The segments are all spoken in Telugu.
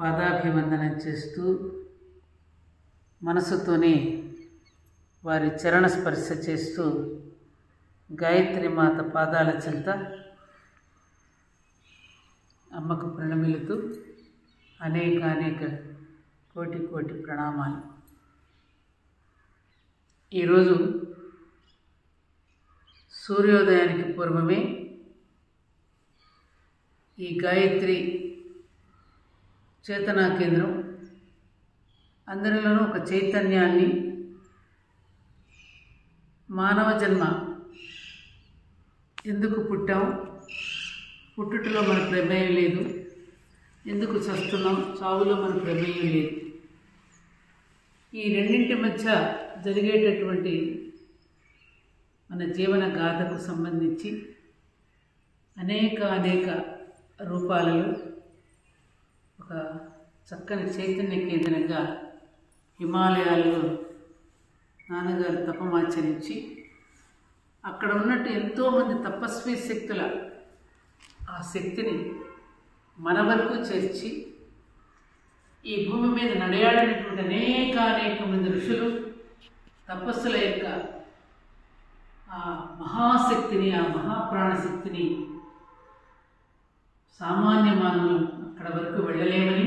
పాదాభివందనం చేస్తూ మనసుతోనే వారి చరణ స్పర్శ చేస్తూ గాయత్రి మాత పాదాల చెంత అమ్మకు ప్రణమిలుతూ అనేక కోటి ప్రణామాలు. ఈరోజు సూర్యోదయానికి పూర్వమే ఈ గాయత్రి చేతనా కేంద్రం అందరిలోనూ ఒక చైతన్యాన్ని, మానవ జన్మ ఎందుకు పుట్టాం, పుట్టుటలో మన ప్రమేయం లేదు, ఎందుకు చస్తున్నాం, చావులో మన ప్రమేయం లేదు, ఈ రెండింటి మధ్య జరిగేటటువంటి మన జీవన గాథకు సంబంధించి అనేక రూపాలలో ఒక చక్కని చైతన్య కేంద్రంగా హిమాలయాల్లో నాన్నగారు తపమాచరించి అక్కడ ఉన్నట్టు ఎంతోమంది తపస్వి శక్తుల ఆ శక్తిని మన వరకు చేర్చి ఈ భూమి మీద నడయాడినటువంటి అనేక మంది ఋషులు తపస్సుల యొక్క ఆ మహాశక్తిని, ఆ మహాప్రాణశక్తిని సామాన్య మానవులు అక్కడ వరకు వెళ్ళలేమని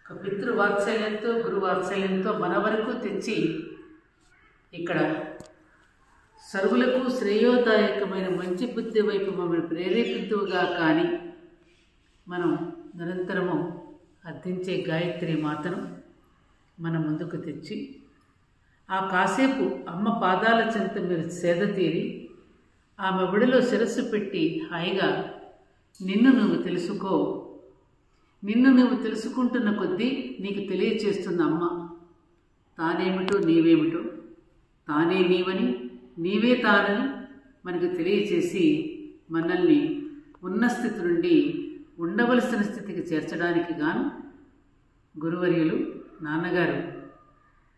ఒక పితృవాత్సల్యంతో, గురువాత్సల్యంతో మన వరకు తెచ్చి ఇక్కడ సర్వులకు శ్రేయోదాయకమైన మంచి బుద్ధి వైపు మమ్మల్ని ప్రేరేపితువుగా కానీ మనం నిరంతరము అర్థించే గాయత్రి మాతను మన ముందుకు తెచ్చి ఆ కాసేపు అమ్మ పాదాల చెంత మీరు సేద తీరి ఆమె ఒడిలో శిరస్సు పెట్టి హాయిగా నిన్ను నువ్వు తెలుసుకో, నిన్ను నువ్వు తెలుసుకుంటున్న కొద్దీ నీకు తెలియచేస్తుంది అమ్మ తానేమిటో నీవేమిటో, తానే నీవని నీవే తానని మనకు తెలియచేసి మనల్ని ఉన్న స్థితి నుండి ఉండవలసిన స్థితికి చేర్చడానికి గాను గురువర్యులు నాన్నగారు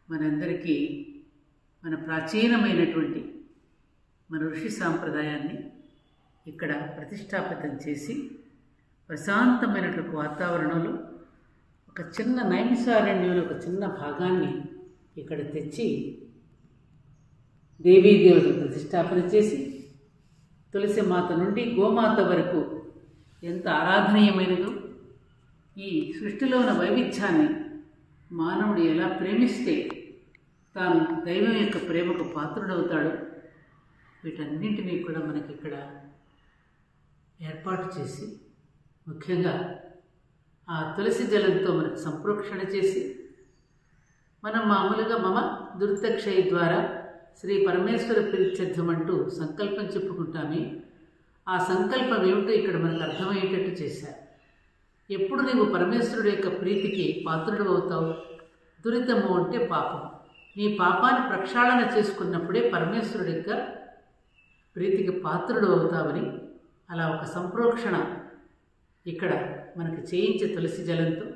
మనందరికీ మన ప్రాచీనమైనటువంటి మన ఋషి సాంప్రదాయాన్ని ఇక్కడ ప్రతిష్టాపితం చేసి ప్రశాంతమైనటువంటి వాతావరణంలో ఒక చిన్న నైమిషారణ్యంలో ఒక చిన్న భాగాన్ని ఇక్కడ తెచ్చి దేవీదేవుడు ప్రతిష్టాపన చేసి తులసి మాత నుండి గోమాత వరకు ఎంత ఆరాధనీయమైనదో, ఈ సృష్టిలో ఉన్న వైవిధ్యాన్ని మానవుడు ఎలా ప్రేమిస్తే తాను దైవం యొక్క ప్రేమకు పాత్రుడవుతాడో వీటన్నింటినీ కూడా మనకి ఇక్కడ ఏర్పాటు చేసి ముఖ్యంగా ఆ తులసి జలంతో మనకు సంప్రోక్షణ చేసి మనం మామూలుగా మమ దుర్దక్షయ ద్వారా శ్రీ పరమేశ్వర ప్రీత్యర్థమంటూ సంకల్పం చెప్పుకుంటామే, ఆ సంకల్పం ఏమిటో ఇక్కడ మనకు అర్థమయ్యేటట్టు చేశారు. ఎప్పుడు నీవు పరమేశ్వరుడు యొక్క ప్రీతికి పాత్రుడు అవుతావు? దురితము అంటే పాపం. నీ పాపాన్ని ప్రక్షాళన చేసుకున్నప్పుడే పరమేశ్వరుడి యొక్క ప్రీతికి పాత్రుడు అవుతావని అలా ఒక సంప్రోక్షణ ఇక్కడ మనకి చేయించే తులసి జలంతో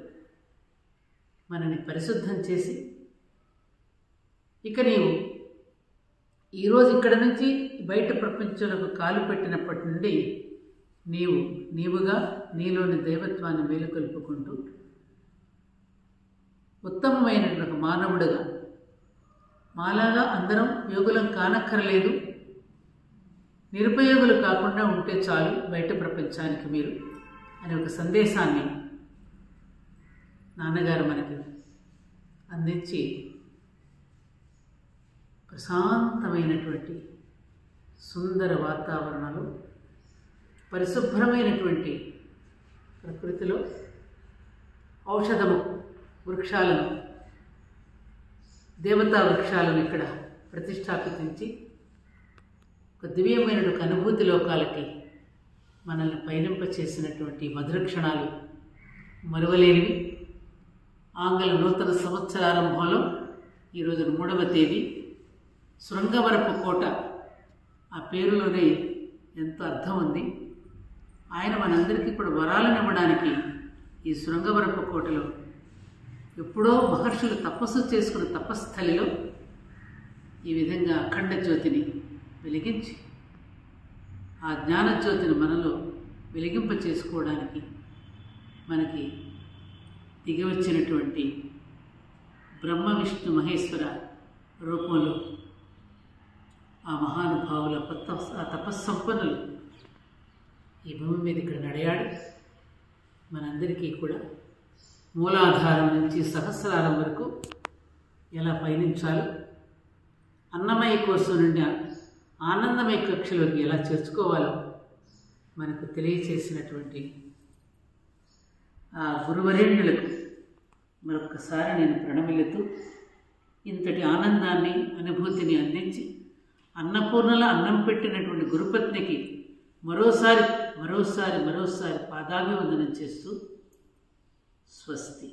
మనని పరిశుద్ధం చేసి ఇక నీవు ఈరోజు ఇక్కడ నుంచి బయట ప్రపంచంలోకి కాలు పెట్టినప్పటి నుండి నీవుగా నీలోని దైవత్వాన్ని మేలుకొల్పుకుంటూ ఉత్తమమైనటువంటి మానవుడుగా, మాలాగా అందరం యోగులం కానక్కర్లేదు, నిరుపయోగులు కాకుండా ఉంటే చాలు బయట ప్రపంచానికి మీరు అనే ఒక సందేశాన్ని నాన్నగారు మనకి అందించి ప్రశాంతమైనటువంటి సుందర వాతావరణంలో పరిశుభ్రమైనటువంటి ప్రకృతిలో ఔషధము వృక్షాలను, దేవతా వృక్షాలను ఇక్కడ ప్రతిష్టాపించి ఒక దివ్యమైన ఒక అనుభూతి లోకాలకి మనల్ని పయనింపచేసినటువంటి మధుర క్షణాలు మరువలేనివి. ఆంగ్ల నూతన సంవత్సరారంభంలో ఈరోజు 3వ తేదీ శృంగవరపు కోట, ఆ పేరులోనే ఎంతో అర్థం ఉంది. ఆయన మనందరికీ కూడా వరాలను ఇవ్వడానికి ఈ శృంగవరపు కోటలో ఎప్పుడో మహర్షులు తపస్సు చేసుకున్న తపస్థలిలో ఈ విధంగా అఖండ జ్యోతిని వెలిగించి ఆ జ్ఞానజ్యోతిని మనలో వెలిగింప చేసుకోవడానికి మనకి దిగివచ్చినటువంటి బ్రహ్మ విష్ణు మహేశ్వర రూపంలో ఆ మహానుభావుల ఆ తపస్సంపన్నులు ఈ భూమి మీద ఇక్కడ నడయాడి మనందరికీ కూడా మూలాధారం నుంచి సహస్రారం వరకు ఎలా పయనించాలో, అన్నమయ కోశం నుండి ఆనందమయ కక్షలోకి ఎలా చేర్చుకోవాలో మనకు తెలియచేసినటువంటి ఆ గురువరేణ్యులకు మరొకసారి నేను ప్రణమిల్లుతూ ఇంతటి ఆనందాన్ని అనుభూతిని అందించి అన్నపూర్ణలో అన్నం పెట్టినటువంటి గురుపత్నికి మరోసారి పాదాభివందనం చేస్తూ స్వస్తి.